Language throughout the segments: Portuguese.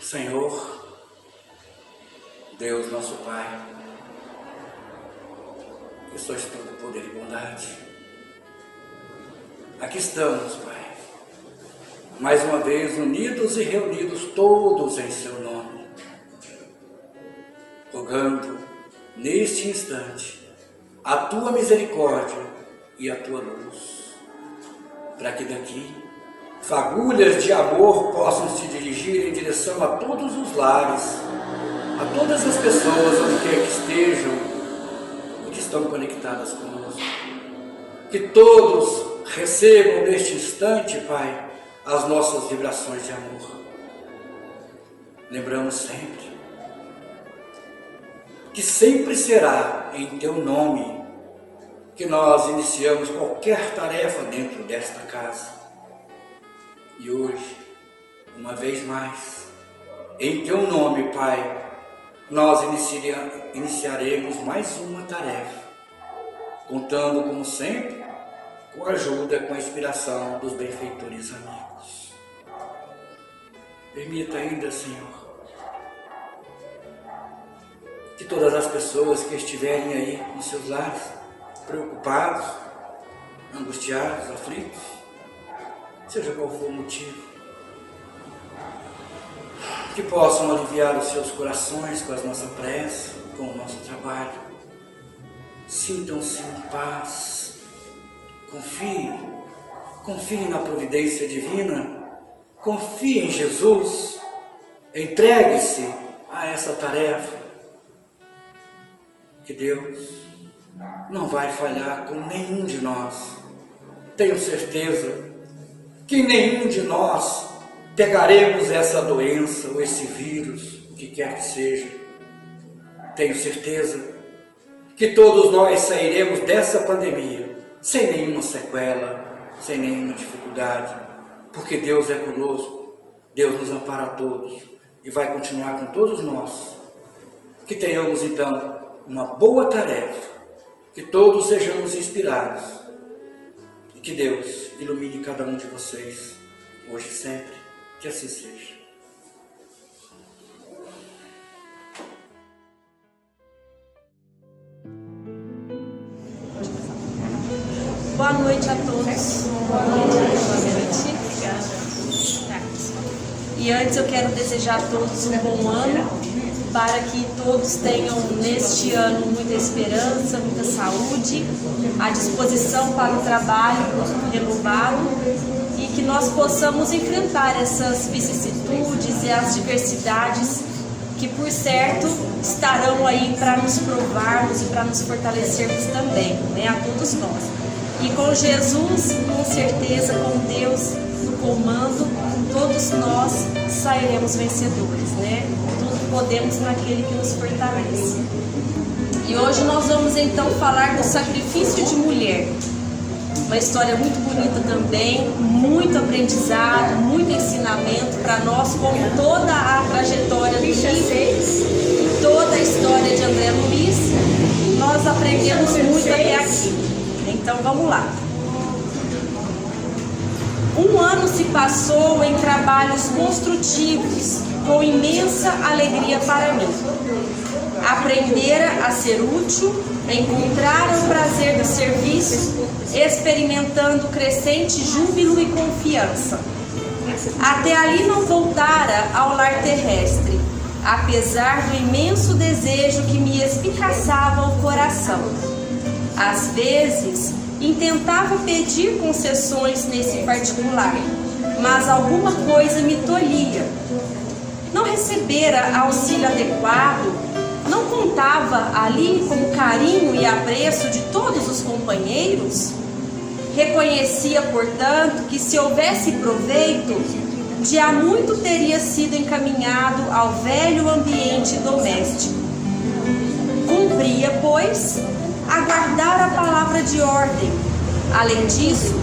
Senhor, Deus nosso Pai, que sois todo poder e bondade, aqui estamos, Pai, mais uma vez unidos e reunidos todos em Seu nome, rogando neste instante a Tua misericórdia e a Tua luz, para que daqui fagulhas de amor possam se dirigir em direção a todos os lares, a todas as pessoas, onde quer que estejam e que estão conectadas conosco. Que todos recebam neste instante, Pai, as nossas vibrações de amor. Lembramos sempre que sempre será em Teu nome que nós iniciamos qualquer tarefa dentro desta casa. E hoje, uma vez mais, em Teu nome, Pai, nós iniciaremos mais uma tarefa, contando, como sempre, com a ajuda, com a inspiração dos benfeitores amigos. Permita ainda, Senhor, que todas as pessoas que estiverem aí nos seus lares, preocupados, angustiados, aflitos, seja qual for o motivo, que possam aliviar os seus corações com a nossa prece, com o nosso trabalho. Sintam-se em paz, confiem na providência divina, confiem em Jesus, entregue-se a essa tarefa, que Deus não vai falhar com nenhum de nós. Tenho certeza que nenhum de nós pegaremos essa doença ou esse vírus, o que quer que seja. Tenho certeza que todos nós sairemos dessa pandemia sem nenhuma sequela, sem nenhuma dificuldade, porque Deus é conosco, Deus nos ampara a todos e vai continuar com todos nós. Que tenhamos então uma boa tarefa, que todos sejamos inspirados e que Deus ilumine cada um de vocês, hoje e sempre, que assim seja. Boa noite a todos. Boa noite. E antes eu quero desejar a todos um bom ano, para que todos tenham neste ano muita esperança, muita saúde, à disposição para o trabalho renovado e que nós possamos enfrentar essas vicissitudes e as diversidades que, por certo, estarão aí para nos provarmos e para nos fortalecermos também, né, a todos nós. E com Jesus, com certeza, com Deus no comando, todos nós sairemos vencedores, né? Tudo podemos naquele que nos fortalece. E hoje nós vamos então falar do sacrifício de mulher. Uma história muito bonita também, muito aprendizado, muito ensinamento para nós, como toda a trajetória do livro e toda a história de André Luiz, nós aprendemos muito até aqui. Então vamos lá. Um ano se passou em trabalhos construtivos, com imensa alegria para mim. Aprendera a ser útil, encontrara o prazer do serviço, experimentando crescente júbilo e confiança. Até ali não voltara ao lar terrestre, apesar do imenso desejo que me espicaçava o coração. Às vezes, intentava pedir concessões nesse particular, mas alguma coisa me tolhia. Não recebera auxílio adequado, não contava ali com o carinho e apreço de todos os companheiros. Reconhecia, portanto, que se houvesse proveito, de há muito teria sido encaminhado ao velho ambiente doméstico. Cumpria, pois, aguardar a palavra de ordem. Além disso,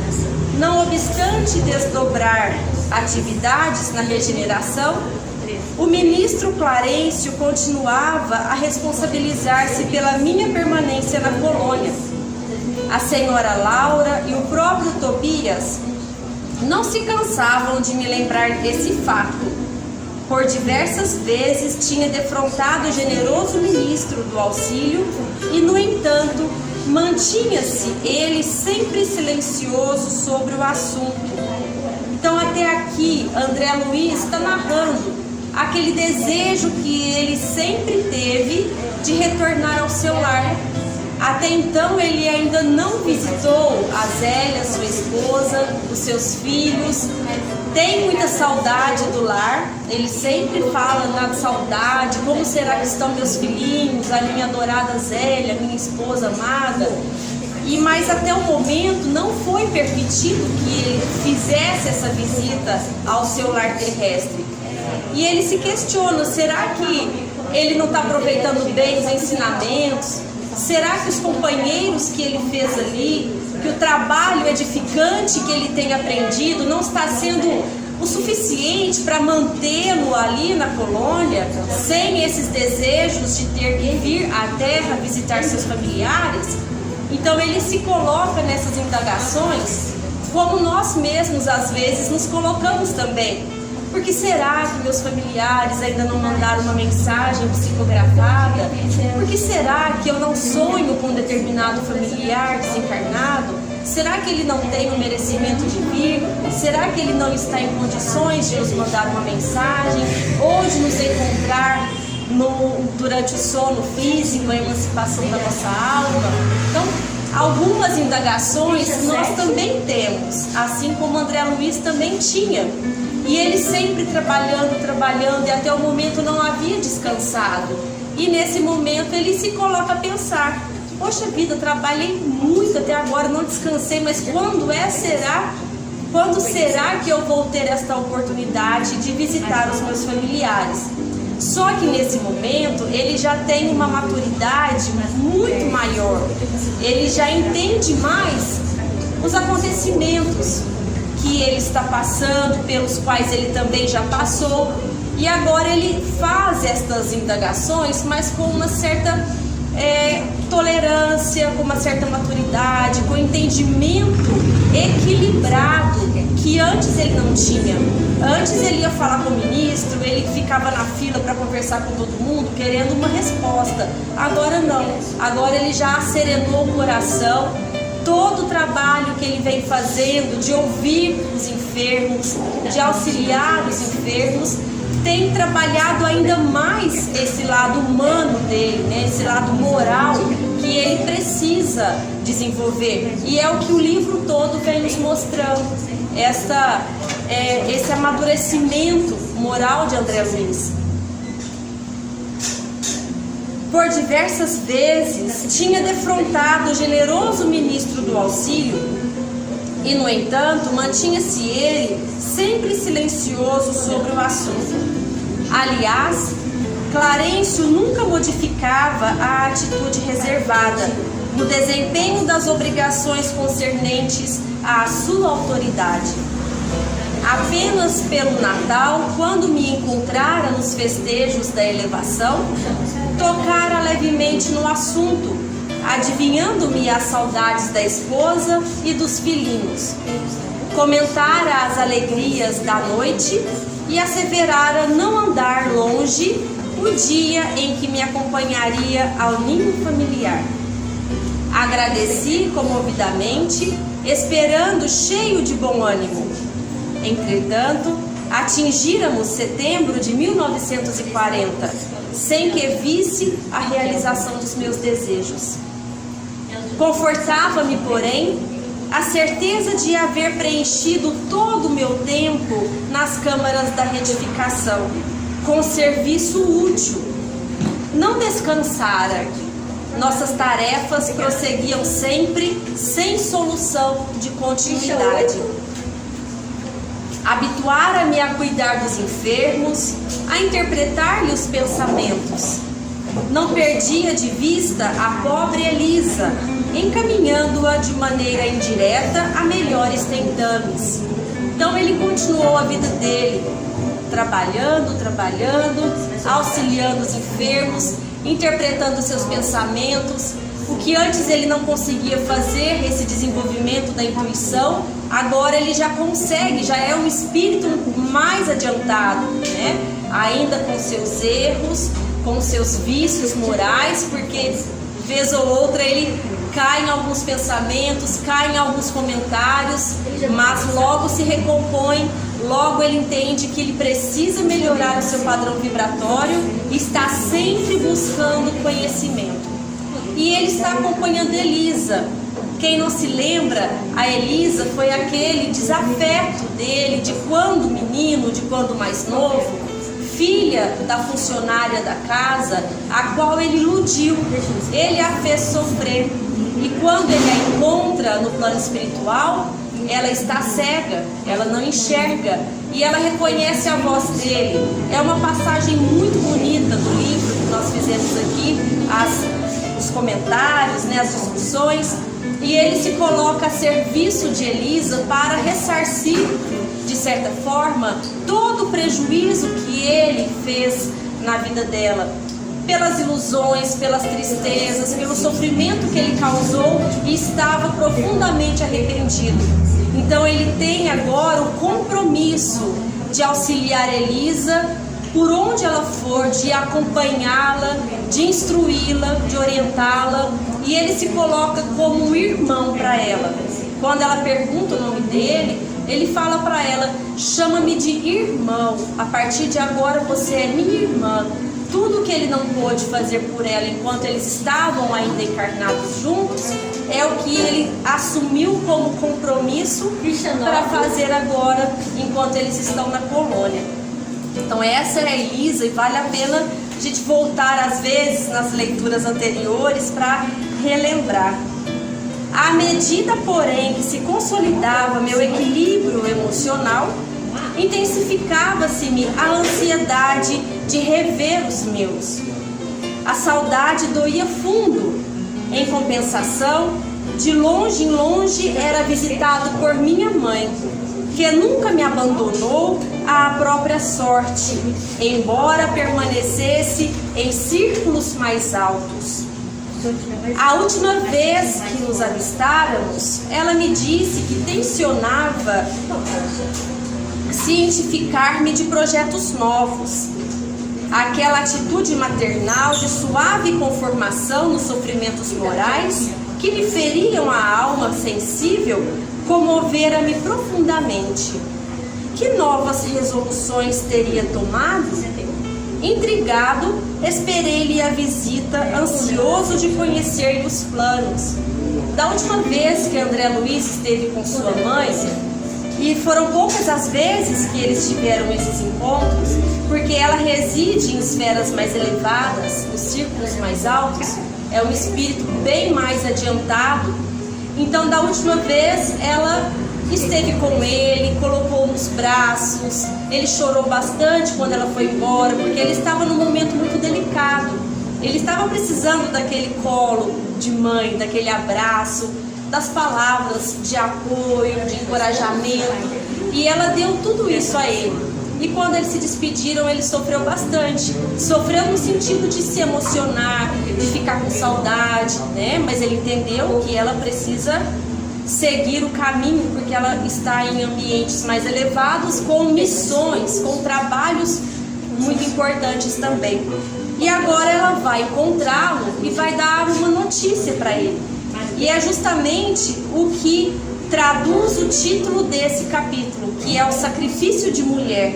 não obstante desdobrar atividades na regeneração, o ministro Clarencio continuava a responsabilizar-se pela minha permanência na colônia. A senhora Laura e o próprio Tobias não se cansavam de me lembrar desse fato, por diversas vezes tinha defrontado o generoso ministro do auxílio e, no entanto, mantinha-se ele sempre silencioso sobre o assunto. Então, até aqui, André Luiz está narrando aquele desejo que ele sempre teve de retornar ao seu lar. Até então ele ainda não visitou a Zélia, sua esposa, os seus filhos, tem muita saudade do lar, ele sempre fala na saudade, como será que estão meus filhinhos, a minha adorada Zélia, minha esposa amada. Mas até o momento não foi permitido que ele fizesse essa visita ao seu lar terrestre. E ele se questiona, será que ele não está aproveitando bem os ensinamentos? Será que os companheiros que ele fez ali, que o trabalho edificante que ele tem aprendido não está sendo o suficiente para mantê-lo ali na colônia, sem esses desejos de ter que vir à terra visitar seus familiares? Então ele se coloca nessas indagações, como nós mesmos às vezes nos colocamos também. Porque será que meus familiares ainda não mandaram uma mensagem psicografada? Por que será que eu não sonho com um determinado familiar desencarnado? Será que ele não tem o merecimento de vir? Será que ele não está em condições de nos mandar uma mensagem? Ou de nos encontrar durante o sono físico, a emancipação da nossa alma? Então, algumas indagações nós também temos, assim como André Luiz também tinha. E ele sempre trabalhando, e até o momento não havia descansado. E nesse momento ele se coloca a pensar: poxa vida, trabalhei muito até agora, não descansei, mas quando será que eu vou ter esta oportunidade de visitar os meus familiares? Só que nesse momento ele já tem uma maturidade muito maior, ele já entende mais os acontecimentos que ele está passando, pelos quais ele também já passou, e agora ele faz estas indagações, mas com uma certa tolerância, com uma certa maturidade, com entendimento equilibrado que antes ele não tinha. Antes ele ia falar com o ministro, ele ficava na fila para conversar com todo mundo, querendo uma resposta. Agora não, agora ele já serenou o coração. Todo o trabalho que ele vem fazendo de ouvir os enfermos, de auxiliar os enfermos, tem trabalhado ainda mais esse lado humano dele, né? Esse lado moral que ele precisa desenvolver. E é o que o livro todo vem nos mostrando, esse amadurecimento moral de André Luiz. Por diversas vezes tinha defrontado o generoso ministro do auxílio e, no entanto, mantinha-se ele sempre silencioso sobre o assunto. Aliás, Clarencio nunca modificava a atitude reservada no desempenho das obrigações concernentes à sua autoridade. Apenas pelo Natal, quando me encontrara nos festejos da elevação, tocara levemente no assunto, adivinhando-me as saudades da esposa e dos filhinhos. Comentara as alegrias da noite e asseverara não andar longe o dia em que me acompanharia ao ninho familiar. Agradeci comovidamente, esperando cheio de bom ânimo. Entretanto, atingíramos setembro de 1940, sem que visse a realização dos meus desejos. Confortava-me, porém, a certeza de haver preenchido todo o meu tempo nas câmaras da retificação, com serviço útil. Não descansara. Nossas tarefas prosseguiam sempre, sem solução de continuidade. Habituara-me a cuidar dos enfermos, a interpretar-lhe os pensamentos. Não perdia de vista a pobre Elisa, encaminhando-a de maneira indireta a melhores tentames. Então ele continuou a vida dele, trabalhando, auxiliando os enfermos, interpretando seus pensamentos, O que antes ele não conseguia fazer, esse desenvolvimento da intuição, agora ele já consegue, já é um espírito mais adiantado, né? Ainda com seus erros, com seus vícios morais, porque vez ou outra ele cai em alguns pensamentos, cai em alguns comentários, mas logo se recompõe, logo ele entende que ele precisa melhorar o seu padrão vibratório e está sempre buscando conhecimento. E ele está acompanhando Elisa. Quem não se lembra, a Elisa foi aquele desafeto dele de quando menino, de quando mais novo, filha da funcionária da casa, a qual ele iludiu, ele a fez sofrer. E quando ele a encontra no plano espiritual, ela está cega, ela não enxerga e ela reconhece a voz dele. É uma passagem muito bonita do livro que nós fizemos aqui, os comentários, né, as discussões, e ele se coloca a serviço de Elisa para ressarcir, de certa forma, todo o prejuízo que ele fez na vida dela, pelas ilusões, pelas tristezas, pelo sofrimento que ele causou, e estava profundamente arrependido. Então ele tem agora o compromisso de auxiliar Elisa por onde ela for, de acompanhá-la, de instruí-la, de orientá-la, e ele se coloca como um irmão para ela. Quando ela pergunta o nome dele, ele fala para ela: chama-me de irmão, a partir de agora você é minha irmã. Tudo que ele não pôde fazer por ela enquanto eles estavam ainda encarnados juntos, é o que ele assumiu como compromisso para fazer agora, enquanto eles estão na colônia. Então essa é a Elisa, e vale a pena a gente voltar às vezes nas leituras anteriores para relembrar. À medida, porém, que se consolidava meu equilíbrio emocional, intensificava-se-me a ansiedade de rever os meus. A saudade doía fundo. Em compensação, de longe em longe era visitado por minha mãe, que nunca me abandonou à própria sorte, embora permanecesse em círculos mais altos. A última vez que nos avistáramos, ela me disse que tencionava cientificar-me de projetos novos. Aquela atitude maternal de suave conformação nos sofrimentos morais que lhe feriam a alma sensível comovera-me profundamente. Que novas resoluções teria tomado? Intrigado, esperei-lhe a visita, ansioso de conhecer-lhe os planos. Da última vez que André Luiz esteve com sua mãe, e foram poucas as vezes que eles tiveram esses encontros, porque ela reside em esferas mais elevadas, nos círculos mais altos, é um espírito bem mais adiantado. Então, da última vez, ela esteve com ele, colocou nos braços, ele chorou bastante quando ela foi embora, porque ele estava num momento muito delicado. Ele estava precisando daquele colo de mãe, daquele abraço, das palavras de apoio, de encorajamento, e ela deu tudo isso a ele. E quando eles se despediram, ele sofreu bastante. Sofreu no sentido de se emocionar, de ficar com saudade, né? Mas ele entendeu que ela precisa seguir o caminho, porque ela está em ambientes mais elevados, com missões, com trabalhos muito importantes também. E agora ela vai encontrá-lo e vai dar uma notícia para ele. E é justamente o que traduz o título desse capítulo, que é o sacrifício de mulher.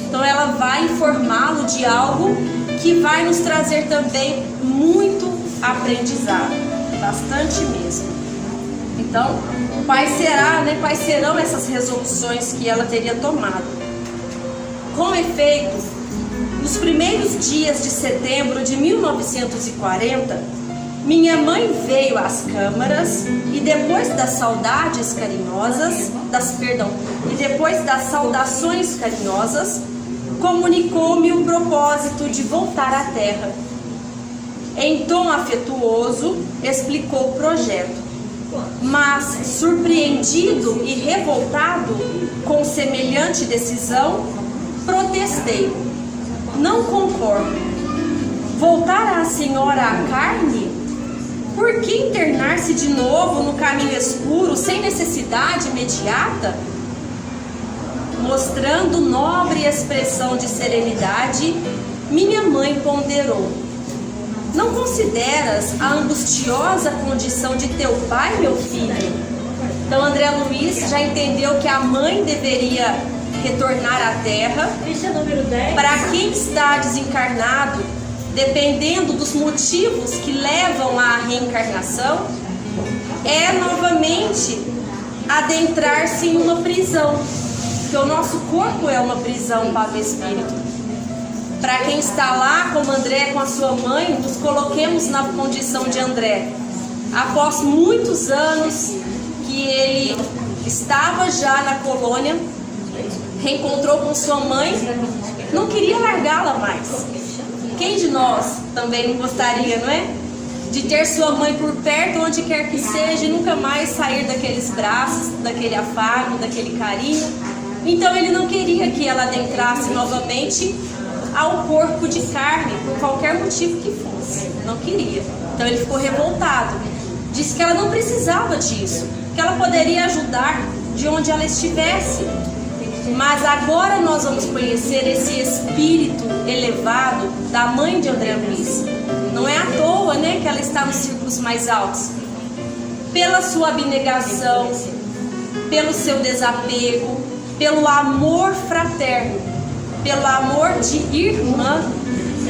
Então ela vai informá-lo de algo que vai nos trazer também muito aprendizado, bastante mesmo. Então, quais serão essas resoluções que ela teria tomado? Com efeito, nos primeiros dias de setembro de 1940, minha mãe veio às câmaras e depois das saudações carinhosas, comunicou-me o propósito de voltar à terra. Em tom afetuoso, explicou o projeto, mas surpreendido e revoltado com semelhante decisão, protestei. Não concordo. Voltar a senhora à carne? Por que internar-se de novo no caminho escuro, sem necessidade imediata? Mostrando nobre expressão de serenidade, minha mãe ponderou: não consideras a angustiosa condição de teu pai, meu filho? Então André Luiz já entendeu que a mãe deveria retornar à terra. Para quem está desencarnado, dependendo dos motivos que levam à reencarnação, é novamente adentrar-se em uma prisão, porque o nosso corpo é uma prisão para o espírito. Para quem está lá, como André com a sua mãe, nos coloquemos na condição de André. Após muitos anos que ele estava já na colônia, reencontrou com sua mãe, não queria largá-la mais. Quem de nós também não gostaria, não é? De ter sua mãe por perto, onde quer que seja, e nunca mais sair daqueles braços, daquele afago, daquele carinho. Então ele não queria que ela adentrasse novamente ao corpo de carne, por qualquer motivo que fosse. Não queria. Então ele ficou revoltado. Disse que ela não precisava disso, que ela poderia ajudar de onde ela estivesse. Mas agora nós vamos conhecer esse espírito elevado da mãe de André Luiz. Não é à toa, né, que ela está nos círculos mais altos. Pela sua abnegação, pelo seu desapego, pelo amor fraterno, pelo amor de irmã,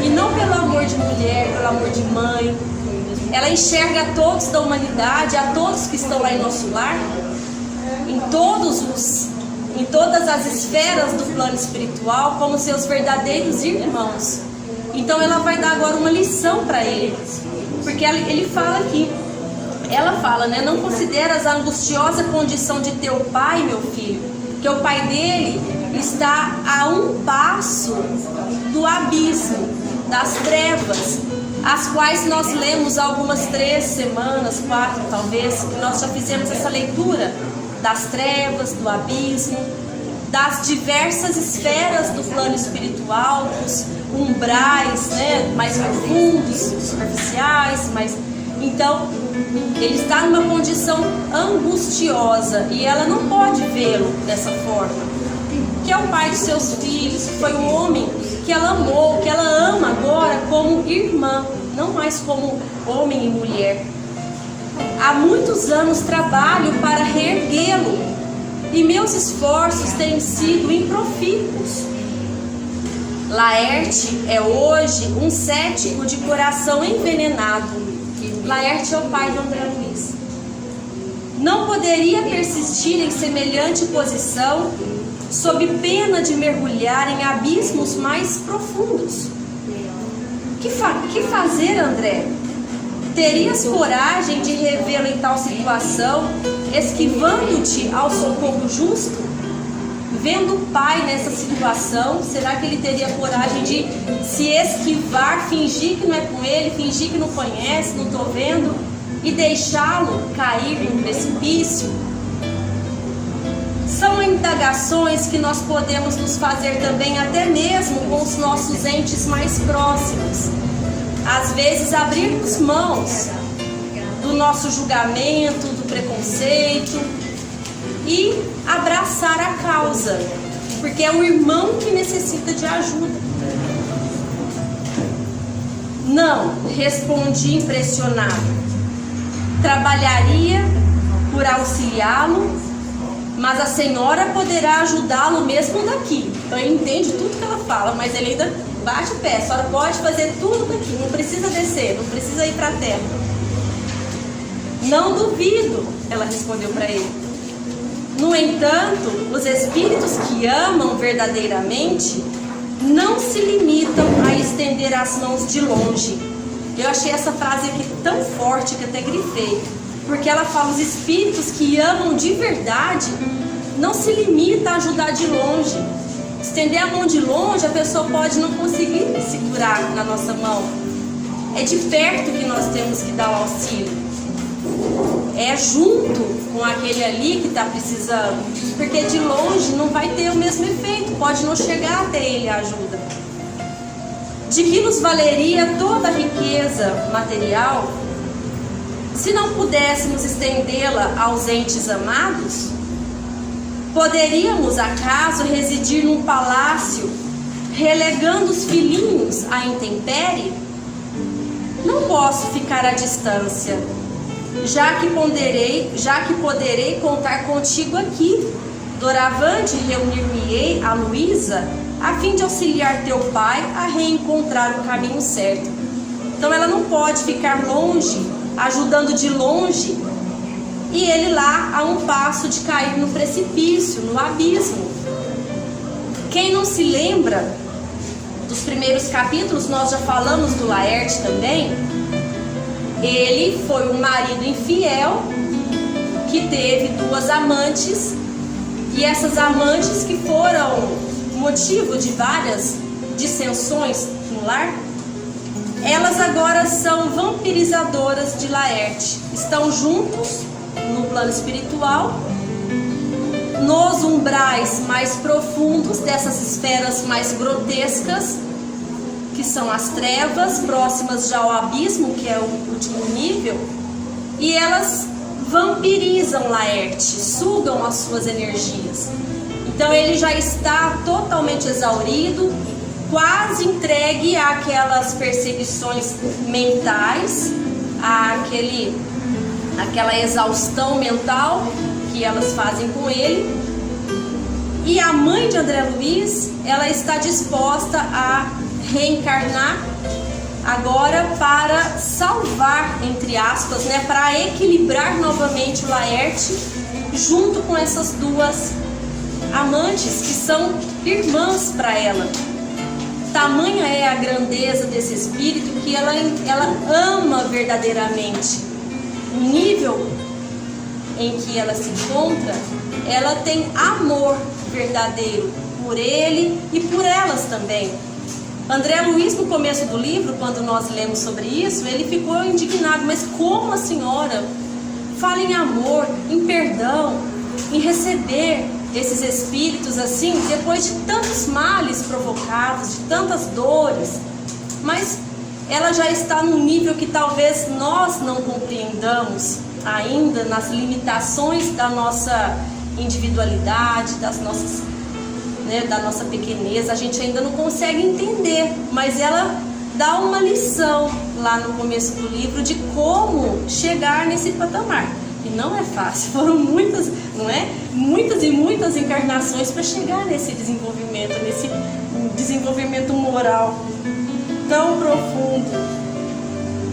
e não pelo amor de mulher, pelo amor de mãe. Ela enxerga a todos da humanidade, a todos que estão lá em nosso lar, em todas as esferas do plano espiritual, como seus verdadeiros irmãos. Então ela vai dar agora uma lição para ele, porque ele fala aqui, ela fala, né? Não consideras a angustiosa condição de teu pai, meu filho, que o pai dele está a um passo do abismo, das trevas, as quais nós lemos algumas 3 semanas, 4 talvez, que nós já fizemos essa leitura das trevas, do abismo, das diversas esferas do plano espiritual, dos umbrais, né, mais profundos, superficiais, Então, ele está numa condição angustiosa e ela não pode vê-lo dessa forma. Que é o pai de seus filhos, que foi um homem que ela amou, que ela ama agora como irmã, não mais como homem e mulher. Há muitos anos trabalho para reerguê-lo e meus esforços têm sido improfícuos. Laerte é hoje um cético de coração envenenado. Laerte é o pai de André Luiz. Não poderia persistir em semelhante posição sob pena de mergulhar em abismos mais profundos. Que fazer, André? Terias coragem de revê-lo em tal situação, esquivando-te ao socorro justo? Vendo o pai nessa situação, será que ele teria coragem de se esquivar, fingir que não é com ele, fingir que não conhece, não estou vendo, e deixá-lo cair no precipício? São indagações que nós podemos nos fazer também, até mesmo com os nossos entes mais próximos. Às vezes abrirmos mãos do nosso julgamento, do preconceito e abraçar a causa, porque é o irmão que necessita de ajuda. Não, respondi impressionado. Trabalharia por auxiliá-lo, mas a senhora poderá ajudá-lo mesmo daqui. Então ele entende tudo que ela fala, mas ele ainda bate o pé. A senhora pode fazer tudo daqui, não precisa descer, não precisa ir para a terra. Não duvido, ela respondeu para ele. No entanto, os espíritos que amam verdadeiramente não se limitam a estender as mãos de longe. Eu achei essa frase aqui tão forte que até grifei, porque ela fala: os espíritos que amam de verdade não se limita a ajudar de longe. Estender a mão de longe, a pessoa pode não conseguir segurar na nossa mão. É de perto que nós temos que dar o auxílio. É junto com aquele ali que está precisando, porque de longe não vai ter o mesmo efeito, pode não chegar até ele a ajuda. De que nos valeria toda a riqueza material Se não pudéssemos estendê-la aos entes amados, poderíamos acaso residir num palácio, relegando os filhinhos à intempérie? Não posso ficar à distância, já que poderei contar contigo aqui. Doravante reunir-me-ei a Luísa, a fim de auxiliar teu pai a reencontrar o caminho certo. Então ela não pode ficar longe, ajudando de longe, e ele lá a um passo de cair no precipício, no abismo. Quem não se lembra dos primeiros capítulos, nós já falamos do Laerte também. Ele foi um marido infiel que teve 2 amantes, e essas amantes que foram motivo de várias dissensões no lar, elas agora são vampirizadoras de Laerte. Estão juntos no plano espiritual, nos umbrais mais profundos dessas esferas mais grotescas, que são as trevas, próximas já ao abismo, que é o último nível, e elas vampirizam Laerte, sugam as suas energias. Então ele já está totalmente exaurido, quase entregue àquelas perseguições mentais, àquela exaustão mental que elas fazem com ele. E a mãe de André Luiz, ela está disposta a reencarnar agora para salvar, entre aspas, para equilibrar novamente o Laerte junto com essas 2 amantes que são irmãs para ela. Tamanha é a grandeza desse espírito que ela ama verdadeiramente. O nível em que ela se encontra, ela tem amor verdadeiro por ele e por elas também. André Luiz, no começo do livro, quando nós lemos sobre isso, ele ficou indignado. Mas como a senhora fala em amor, em perdão, em receber esses espíritos assim, depois de tantos males provocados, de tantas dores? Mas ela já está num nível que talvez nós não compreendamos ainda, nas limitações da nossa individualidade, da nossa pequenez. A gente ainda não consegue entender, mas ela dá uma lição lá no começo do livro de como chegar nesse patamar. E não é fácil, foram muitas, não é? Muitas e muitas encarnações para chegar nesse desenvolvimento moral tão profundo.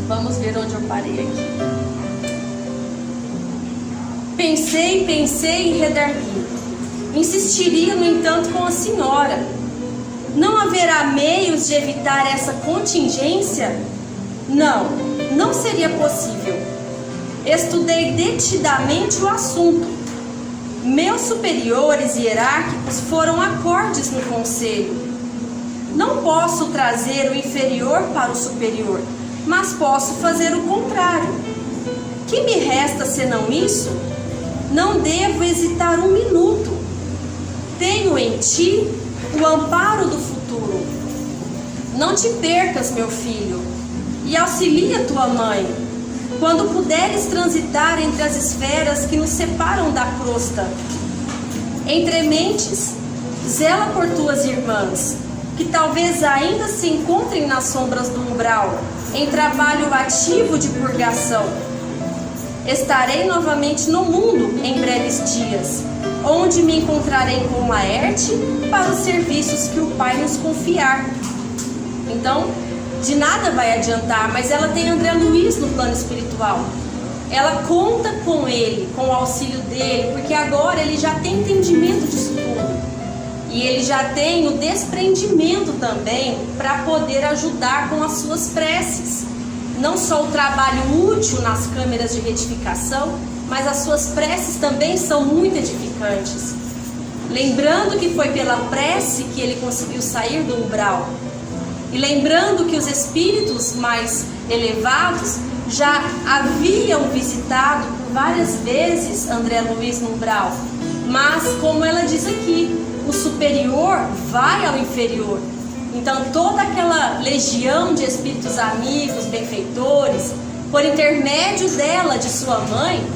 Vamos ver onde eu parei aqui. Pensei em redarguir. Insistiria, no entanto, com a senhora. Não haverá meios de evitar essa contingência? Não seria possível. Estudei detidamente o assunto. Meus superiores hierárquicos foram acordes no conselho. Não posso trazer o inferior para o superior, mas posso fazer o contrário. Que me resta senão isso? Não devo hesitar um minuto. Tenho em ti o amparo do futuro. Não te percas, meu filho, e auxilia tua mãe, quando puderes transitar entre as esferas que nos separam da crosta. Entre mentes, zela por tuas irmãs, que talvez ainda se encontrem nas sombras do umbral, em trabalho ativo de purgação. Estarei novamente no mundo em breves dias, onde me encontrarei com Laerte para os serviços que o Pai nos confiar. Então, de nada vai adiantar, mas ela tem André Luiz no plano espiritual. Ela conta com ele, com o auxílio dele, porque agora ele já tem entendimento disso tudo. E ele já tem o desprendimento também para poder ajudar com as suas preces. Não só o trabalho útil nas câmeras de retificação, mas as suas preces também são muito edificantes. Lembrando que foi pela prece que ele conseguiu sair do umbral. E lembrando que os espíritos mais elevados já haviam visitado por várias vezes André Luiz no umbral. Mas, como ela diz aqui, o superior vai ao inferior. Então toda aquela legião de espíritos amigos, benfeitores, por intermédio dela, de sua mãe,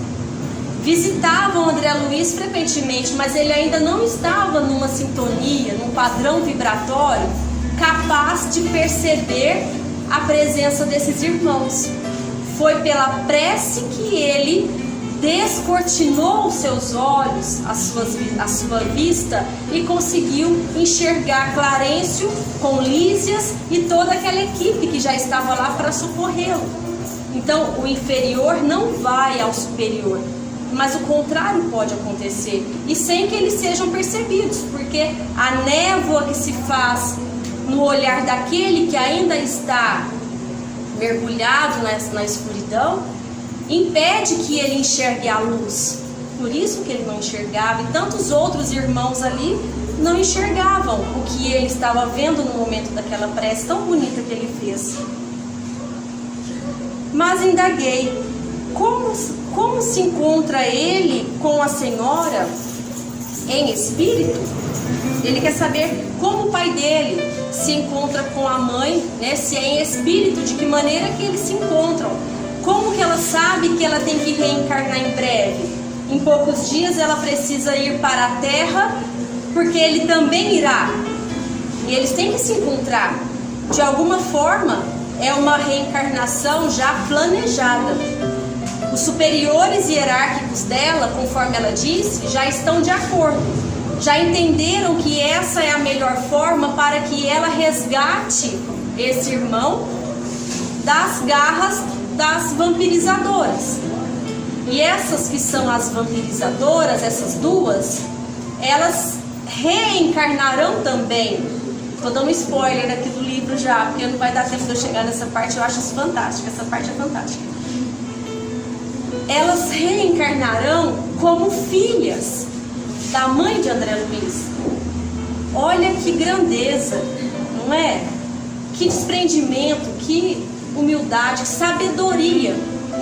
visitavam André Luiz frequentemente, mas ele ainda não estava numa sintonia, num padrão vibratório capaz de perceber a presença desses irmãos. Foi pela prece que ele descortinou os seus olhos, a sua vista, e conseguiu enxergar Clarencio com Lísias e toda aquela equipe que já estava lá para socorrê-lo. Então o inferior não vai ao superior, mas o contrário pode acontecer, e sem que eles sejam percebidos, porque a névoa que se faz no olhar daquele que ainda está mergulhado na escuridão impede que ele enxergue a luz. Por isso que ele não enxergava, e tantos outros irmãos ali não enxergavam o que ele estava vendo no momento daquela prece tão bonita que ele fez. Mas indaguei, como se encontra ele com a Senhora em espírito? Ele quer saber como o pai dele se encontra com a mãe, né? Se é em espírito, de que maneira que eles se encontram. Como que ela sabe que ela tem que reencarnar em breve? Em poucos dias ela precisa ir para a Terra, porque ele também irá. E eles têm que se encontrar. De alguma forma, é uma reencarnação já planejada. Os superiores hierárquicos dela, conforme ela disse, já estão de acordo. Já entenderam que essa é a melhor forma para que ela resgate esse irmão das garras das vampirizadoras. E essas que são as vampirizadoras, essas duas, elas reencarnarão também. Estou dando spoiler aqui do livro já, porque não vai dar tempo de eu chegar nessa parte. Eu acho isso fantástico, essa parte é fantástica. Elas reencarnarão como filhas da mãe de André Luiz. Olha que grandeza, não é? Que desprendimento, que humildade, que sabedoria.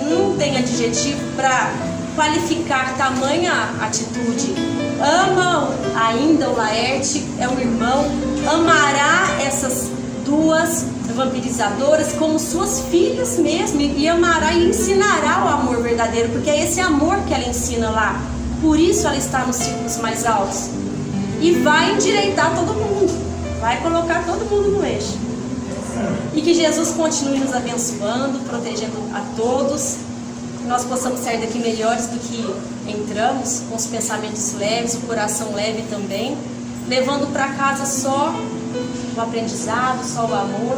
Não tem adjetivo para qualificar tamanha atitude. Ama ainda o Laerte, é um irmão, amará essas duas vampirizadoras como suas filhas mesmo, e amará e ensinará o amor verdadeiro, porque é esse amor que ela ensina lá. Por isso ela está nos círculos mais altos. E vai endireitar todo mundo, vai colocar todo mundo no eixo. E que Jesus continue nos abençoando, protegendo a todos, que nós possamos sair daqui melhores do que entramos, com os pensamentos leves, o coração leve também, levando para casa só o aprendizado, só o amor,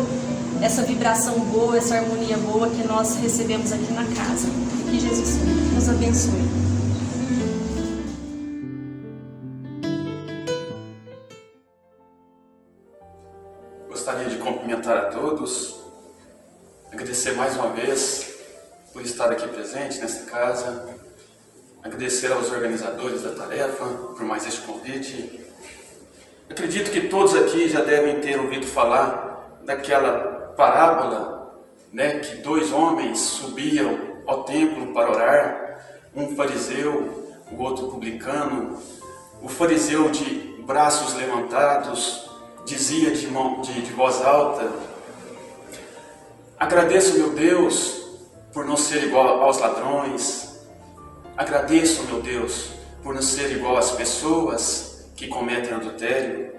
essa vibração boa, essa harmonia boa que nós recebemos aqui na casa. Que Jesus nos abençoe. Gostaria de cumprimentar a todos, agradecer mais uma vez por estar aqui presente nessa casa, agradecer aos organizadores da tarefa por mais este convite. Acredito que todos aqui já devem ter ouvido falar daquela parábola, né, que dois homens subiam ao templo para orar, um fariseu, o outro publicano. O fariseu de braços levantados dizia de voz alta: agradeço, meu Deus, por não ser igual aos ladrões. Agradeço, meu Deus, por não ser igual às pessoas que cometem adultério.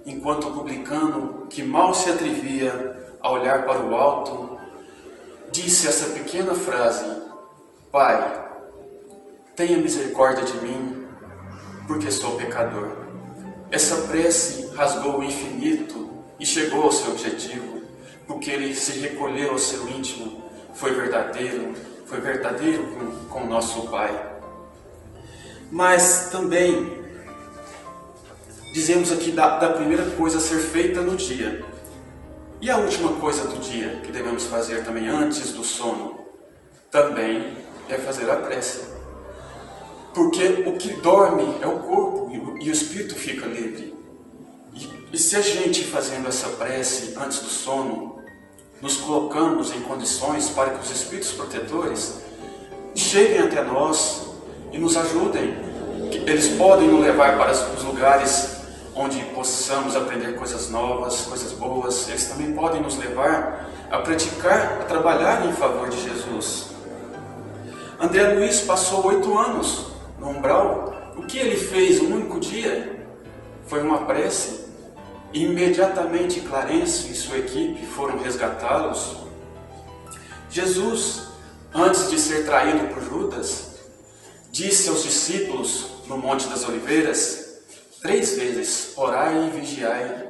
Enquanto o publicano, que mal se atrevia a olhar para o alto, disse essa pequena frase: Pai, tenha misericórdia de mim, porque sou pecador. Essa prece rasgou o infinito e chegou ao seu objetivo, porque ele se recolheu ao seu íntimo, foi verdadeiro com o nosso Pai. Mas também dizemos aqui da primeira coisa a ser feita no dia. E a última coisa do dia que devemos fazer também antes do sono, também é fazer a prece. Porque o que dorme é o corpo e o espírito fica livre. E se a gente fazendo essa prece antes do sono, nos colocamos em condições para que os espíritos protetores cheguem até nós e nos ajudem. Eles podem nos levar para os lugares onde possamos aprender coisas novas, coisas boas. Eles também podem nos levar a praticar, a trabalhar em favor de Jesus. André Luiz passou 8 anos no umbral. O que ele fez um único dia foi uma prece. E imediatamente Clarencio e sua equipe foram resgatá-los. Jesus, antes de ser traído por Judas, disse aos discípulos no Monte das Oliveiras 3 vezes: orai e vigiai.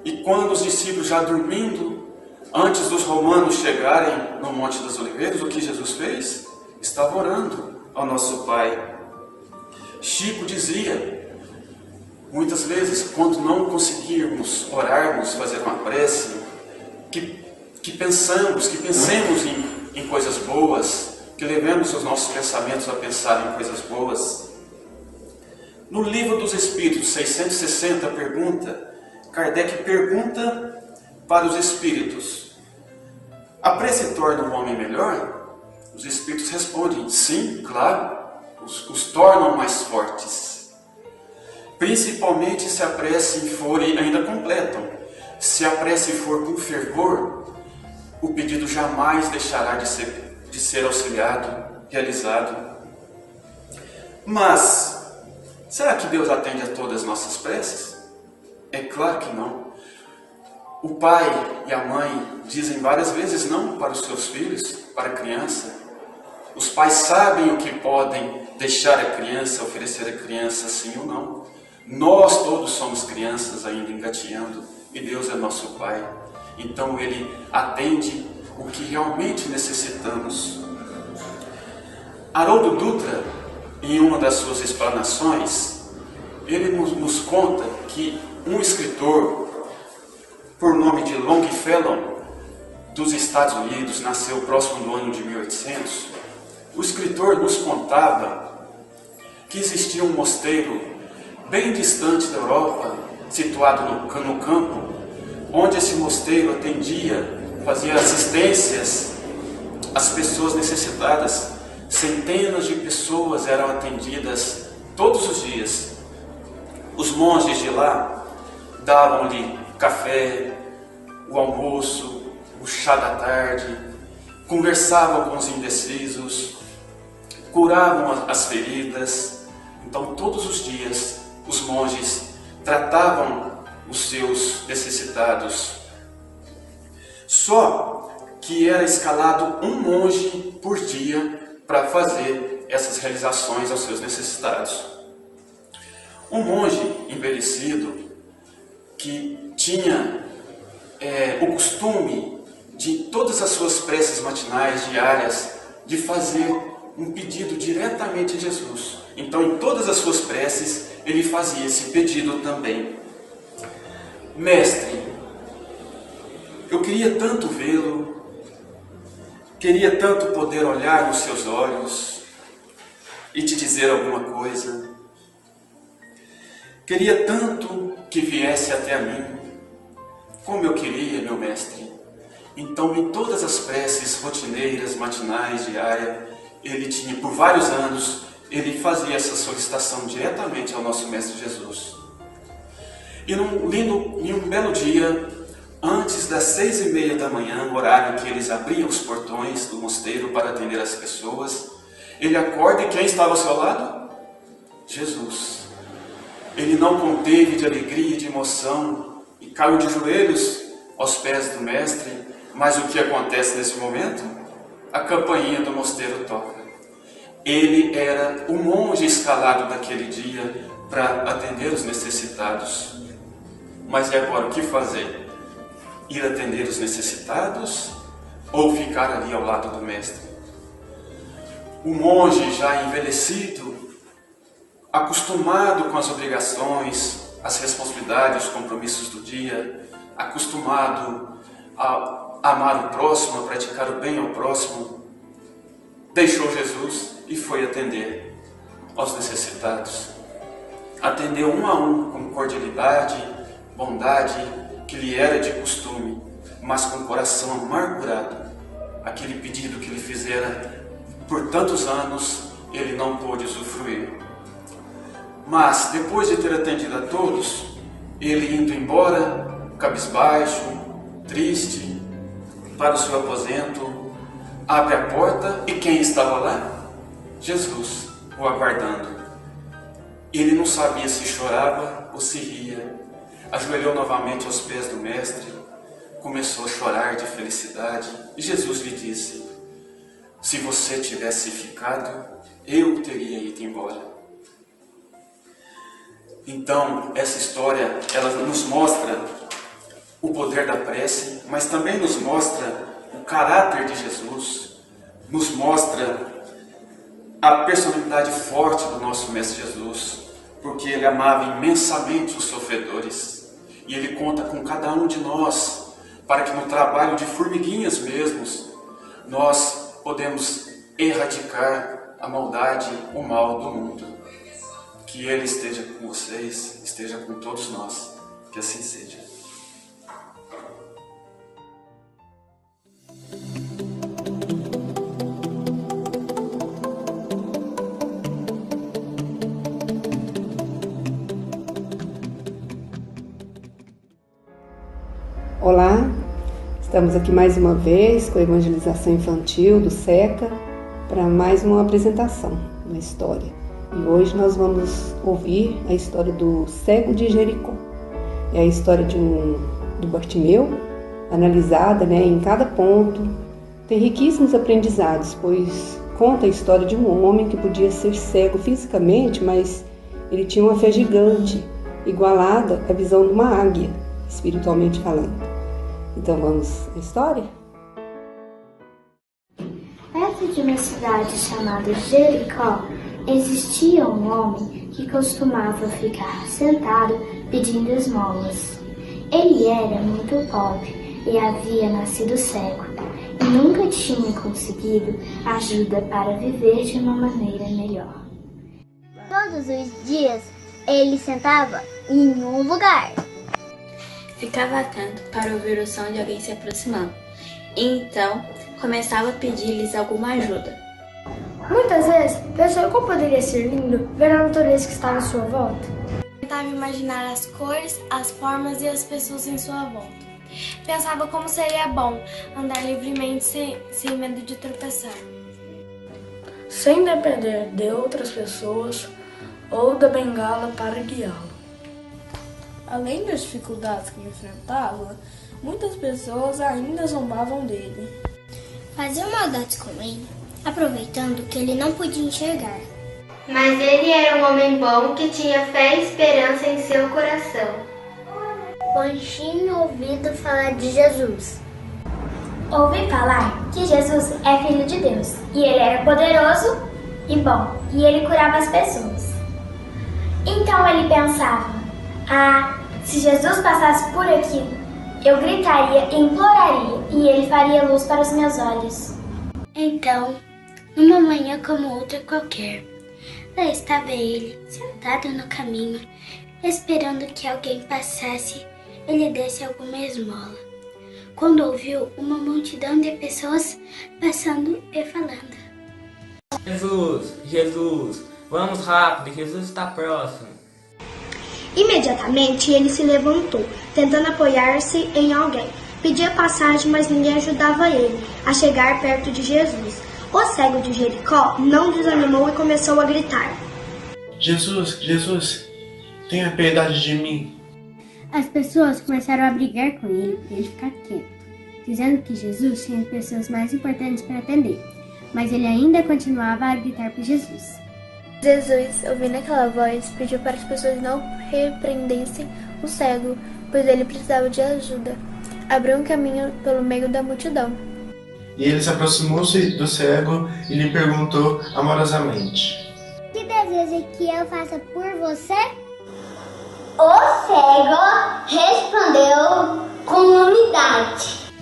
E quando os discípulos já dormindo, antes dos romanos chegarem no Monte das Oliveiras, o que Jesus fez? Estava orando ao nosso Pai. Chico dizia, muitas vezes, quando não conseguirmos orarmos, fazer uma prece, que pensemos em coisas boas, que levemos os nossos pensamentos a pensar em coisas boas. No Livro dos Espíritos, 660, Kardec pergunta para os espíritos: a prece torna o homem melhor? Os espíritos respondem: sim, claro, os tornam mais fortes. Principalmente se a prece for, e ainda completam, se a prece for com fervor, o pedido jamais deixará de ser auxiliado, realizado. Mas, será que Deus atende a todas as nossas preces? É claro que não. O pai e a mãe dizem várias vezes não para os seus filhos, para a criança. Os pais sabem o que podem deixar a criança, oferecer a criança, sim ou não. Nós todos somos crianças ainda engateando, e Deus é nosso Pai. Então Ele atende o que realmente necessitamos. Haroldo Dutra, em uma das suas explanações, ele nos conta que um escritor, por nome de Longfellow, dos Estados Unidos, nasceu próximo do ano de 1800, o escritor nos contava que existia um mosteiro bem distante da Europa, situado no campo, onde esse mosteiro fazia assistências às pessoas necessitadas. Centenas de pessoas eram atendidas todos os dias. Os monges de lá davam-lhe café, o almoço, o chá da tarde, conversavam com os indecisos, curavam as feridas. Então, todos os dias, os monges tratavam os seus necessitados. Só que era escalado um monge por dia para fazer essas realizações aos seus necessitados. Um monge envelhecido que tinha o costume de todas as suas preces matinais, diárias, de fazer um pedido diretamente a Jesus. Então, em todas as suas preces, ele fazia esse pedido também. Mestre, eu queria tanto vê-lo, queria tanto poder olhar nos seus olhos e te dizer alguma coisa. Queria tanto que viesse até a mim, como eu queria, meu mestre. Então, em todas as preces rotineiras, matinais, diárias, ele tinha, por vários anos, ele fazia essa solicitação diretamente ao nosso Mestre Jesus. E em um belo dia, antes das 6h30 da manhã, horário que eles abriam os portões do mosteiro para atender as pessoas, ele acorda e quem estava ao seu lado? Jesus. Ele não conteve de alegria e de emoção e caiu de joelhos aos pés do Mestre. Mas o que acontece nesse momento? A campainha do mosteiro toca. Ele era o monge escalado daquele dia para atender os necessitados. Mas e agora o que fazer? Ir atender os necessitados ou ficar ali ao lado do Mestre? O monge já envelhecido, acostumado com as obrigações, as responsabilidades, os compromissos do dia, acostumado a amar o próximo, a praticar o bem ao próximo, deixou Jesus e foi atender aos necessitados. Atendeu um a um com cordialidade, bondade, que lhe era de costume, mas com o coração amargurado. Aquele pedido que lhe fizera por tantos anos, ele não pôde usufruir. Mas, depois de ter atendido a todos, ele indo embora, cabisbaixo, triste, para o seu aposento, abre a porta e quem estava lá? Jesus, o aguardando. Ele não sabia se chorava ou se ria. Ajoelhou novamente aos pés do mestre, começou a chorar de felicidade e Jesus lhe disse: se você tivesse ficado, eu teria ido embora. Então, essa história, ela nos mostra o poder da prece, mas também nos mostra o caráter de Jesus, nos mostra a personalidade forte do nosso Mestre Jesus, porque ele amava imensamente os sofredores, e ele conta com cada um de nós, para que no trabalho de formiguinhas mesmos, nós podemos erradicar a maldade, o mal do mundo. Que ele esteja com vocês, esteja com todos nós, que assim seja. Olá, estamos aqui mais uma vez com a evangelização infantil do SECA para mais uma apresentação, uma história. E hoje nós vamos ouvir a história do cego de Jericó. É a história do Bartimeu, analisada em cada ponto. Tem riquíssimos aprendizados, pois conta a história de um homem que podia ser cego fisicamente, mas ele tinha uma fé gigante, igualada à visão de uma águia, espiritualmente falando. Então vamos à história? Perto de uma cidade chamada Jericó, existia um homem que costumava ficar sentado pedindo esmolas. Ele era muito pobre e havia nascido cego, e nunca tinha conseguido ajuda para viver de uma maneira melhor. Todos os dias ele sentava em um lugar. Ficava atento para ouvir o som de alguém se aproximando. Então, começava a pedir-lhes alguma ajuda. Muitas vezes, pensou como poderia ser lindo ver a natureza que estava à sua volta. Tentava imaginar as cores, as formas e as pessoas em sua volta. Pensava como seria bom andar livremente sem medo de tropeçar. Sem depender de outras pessoas ou da bengala para guiá-lo. Além das dificuldades que enfrentava, muitas pessoas ainda zombavam dele. Faziam maldades com ele, aproveitando que ele não podia enxergar. Mas ele era um homem bom que tinha fé e esperança em seu coração. Pois tinha ouvido falar de Jesus. Ouvi falar que Jesus é filho de Deus, e ele era poderoso e bom, e ele curava as pessoas. Então ele pensava: se Jesus passasse por aqui, eu gritaria e imploraria, e ele faria luz para os meus olhos. Então, numa manhã como outra qualquer, lá estava ele, sentado no caminho, esperando que alguém passasse e lhe desse alguma esmola, quando ouviu uma multidão de pessoas passando e falando: Jesus, vamos rápido, Jesus está próximo. Imediatamente ele se levantou, tentando apoiar-se em alguém. Pedia passagem, mas ninguém ajudava ele a chegar perto de Jesus. O cego de Jericó não desanimou e começou a gritar: Jesus, tenha piedade de mim. As pessoas começaram a brigar com ele para ele ficar quieto, dizendo que Jesus tinha pessoas mais importantes para atender, mas ele ainda continuava a gritar por Jesus. Jesus, ouvindo aquela voz, pediu para as pessoas não repreendessem o cego, pois ele precisava de ajuda. Abriu um caminho pelo meio da multidão. E ele se aproximou-se do cego e lhe perguntou amorosamente: Que deseja que eu faça por você? O cego respondeu com humildade: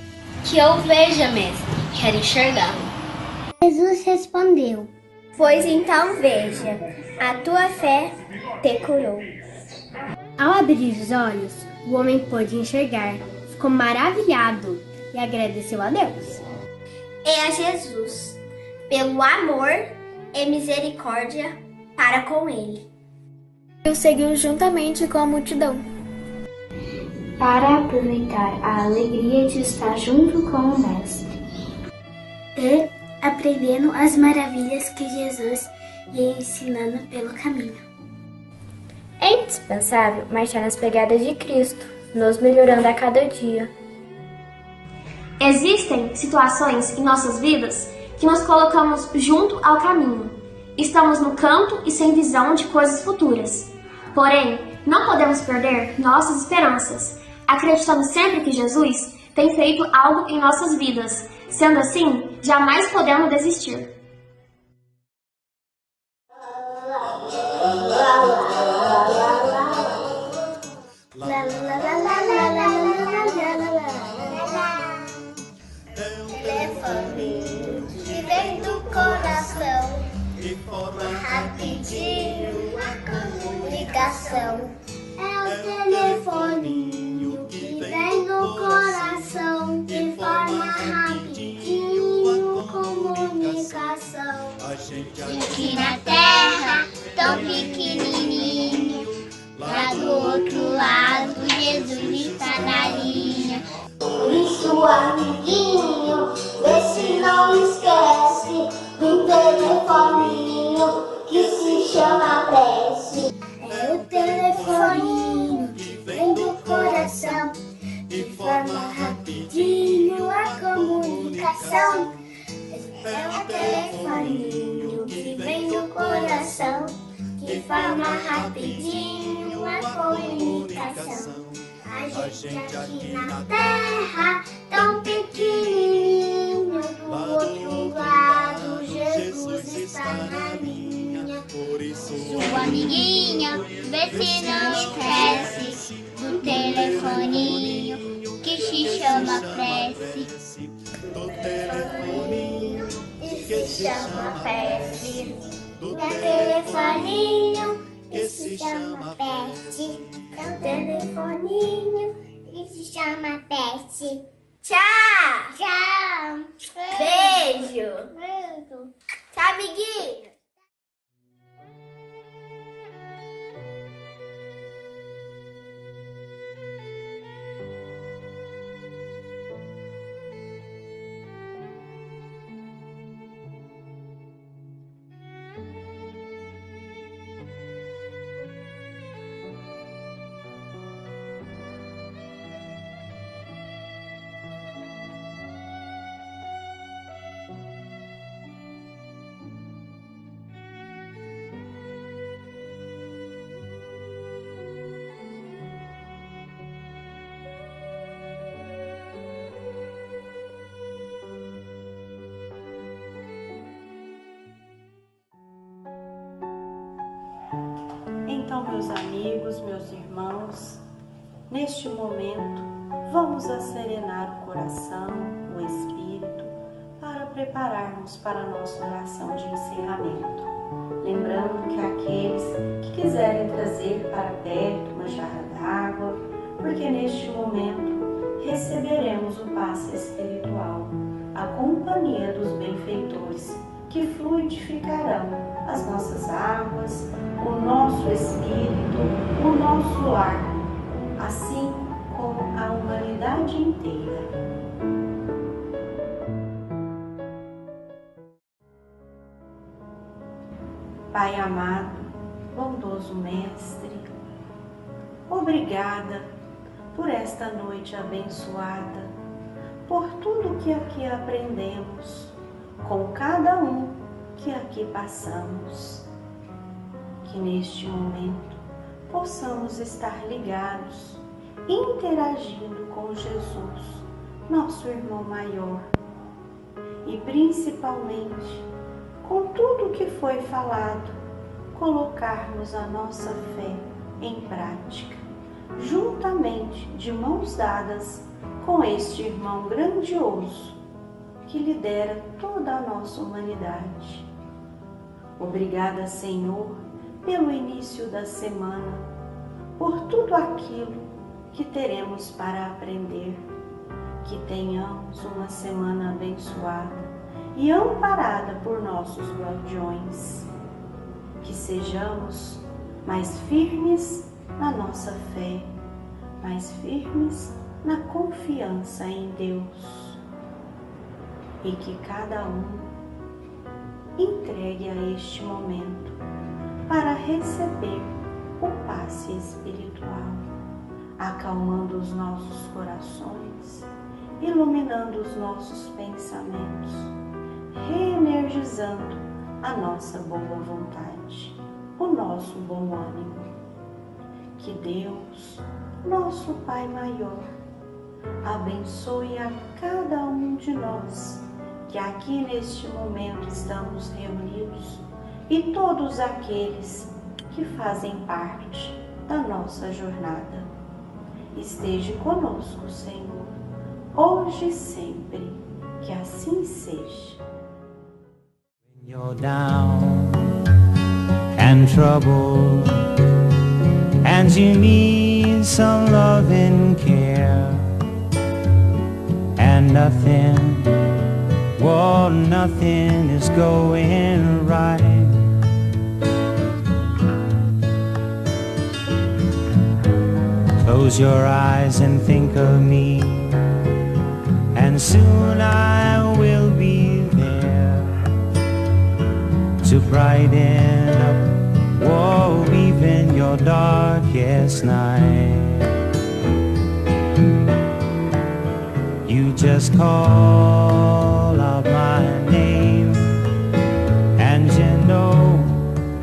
Que eu veja, mestre, quero enxergá-lo. Jesus respondeu: Pois então veja, a tua fé te curou. Ao abrir os olhos, o homem pôde enxergar, ficou maravilhado e agradeceu a Deus. E a Jesus, pelo amor e misericórdia para com ele. E o seguiu juntamente com a multidão. para aproveitar a alegria de estar junto com o Mestre. E aprendendo as maravilhas que Jesus ia ensinando pelo caminho. É indispensável marchar nas pegadas de Cristo, nos melhorando a cada dia. Existem situações em nossas vidas que nos colocamos junto ao caminho. Estamos no canto e sem visão de coisas futuras. Porém, não podemos perder nossas esperanças, acreditando sempre que Jesus tem feito algo em nossas vidas. Sendo assim, jamais podemos desistir. Telefone que vem do coração, informa rapidinho a comunicação. É o telefoninho que vem do coração, informa rapidinho a comunicação. E aqui na terra, tão pequenininho, lá do outro lado, Jesus está na linha. Por isso, amiguinho, vê se não esquece do telefoninho que se chama prece. É o telefoninho que vem do coração, informa rapidinho a comunicação. É o telefoninho que vem do coração, que informa rapidinho a comunicação. A gente aqui na terra, tão pequenininho, do outro lado, Jesus está na linha. Sua amiguinha, vê se não esquece do telefoninho que se chama prece. Do telefoninho que se chama prece. Do telefoninho que se chama peste. É o telefoninho que se chama peste. Tchau! Tchau! Beijo! Beijo! Tchau, amiguinho! Então, meus amigos, meus irmãos, neste momento, vamos acerenar o coração, o espírito, para prepararmos para a nossa oração de encerramento. Lembrando que aqueles que quiserem trazer para perto uma jarra d'água, porque neste momento receberemos o passe espiritual, a companhia dos benfeitores, que fluidificarão as nossas águas, o nosso espírito, o nosso lar, assim como a humanidade inteira. Pai amado, bondoso Mestre, obrigada por esta noite abençoada, por tudo que aqui aprendemos, com cada um que aqui passamos. Que neste momento possamos estar ligados, interagindo com Jesus, nosso irmão maior, e principalmente com tudo que foi falado, colocarmos a nossa fé em prática, juntamente de mãos dadas com este irmão grandioso que lidera toda a nossa humanidade. Obrigada, Senhor, pelo início da semana, por tudo aquilo que teremos para aprender. Que tenhamos uma semana abençoada e amparada por nossos guardiões. Que sejamos mais firmes na nossa fé, mas firmes na confiança em Deus. E que cada um entregue a este momento para receber o passe espiritual, acalmando os nossos corações, iluminando os nossos pensamentos, reenergizando a nossa boa vontade, o nosso bom ânimo. Que Deus, nosso Pai maior, abençoe a cada um de nós que aqui neste momento estamos reunidos e todos aqueles que fazem parte da nossa jornada. Esteja conosco, Senhor, hoje e sempre, que assim seja. When you're down and troubled and you need some love and care and nothing is going right. Close your eyes and think of me, and soon I will be there to brighten up, whoa, even your darkest night. You just call out my name, and you know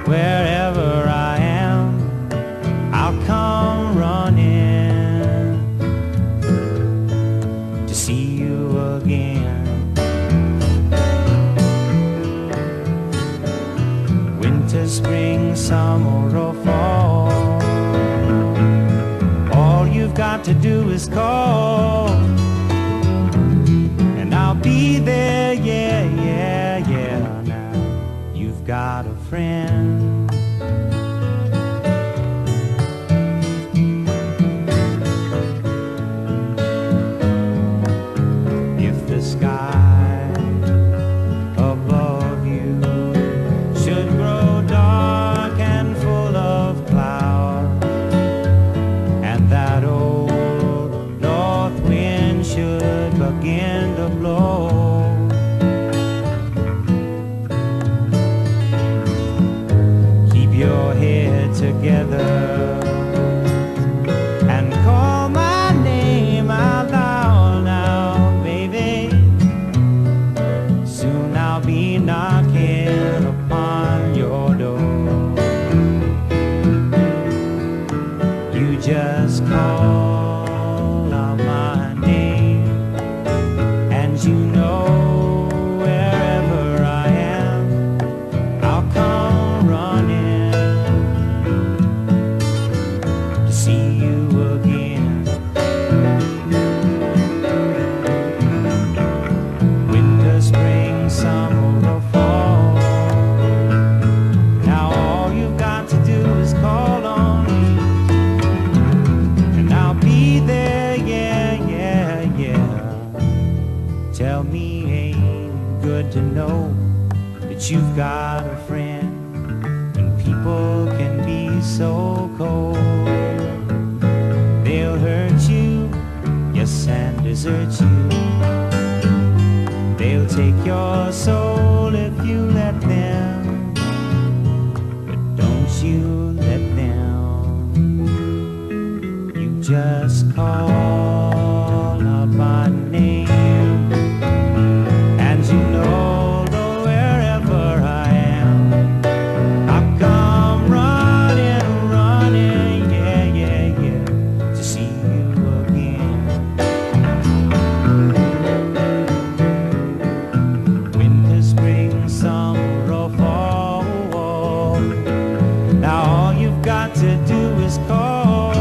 wherever I am, I'll come running to see you again. Winter, spring, summer or fall, all you've got to do is call, and I'll be there, yeah, yeah, yeah. Now you've got a friend. If the sky above you should grow dark and full of cloud, and that old north wind should begin to blow, keep your head together and call my name out loud now, baby. Soon I'll be knocking upon your door. You just call out my name, and you know wherever I am, I'll come running to see you again. Winter, spring, summer or fall, now all you've got to do is call on me, and I'll be there, yeah, yeah, yeah. Tell me, ain't it good to know that you've got a friend when people can be so cold? They'll hurt you, yes, and desert you. They'll take your soul if you let them, but don't you let them. You just call out my name, and you know that wherever I am, I'll come running, running, yeah, yeah, yeah, to see you again. Winter, spring, summer or fall, now all you've got to do is call,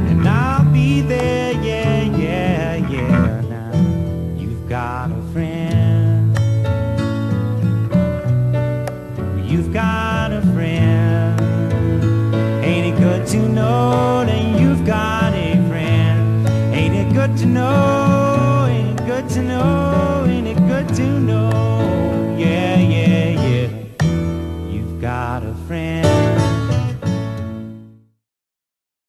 and I'll be there, yeah, yeah, yeah. Now you've got a friend. You've got a friend. Ain't it good to know that you've got a friend? Ain't it good to know? Ain't it good to know? Ain't it good to know? Yeah, yeah, yeah. You've got a friend.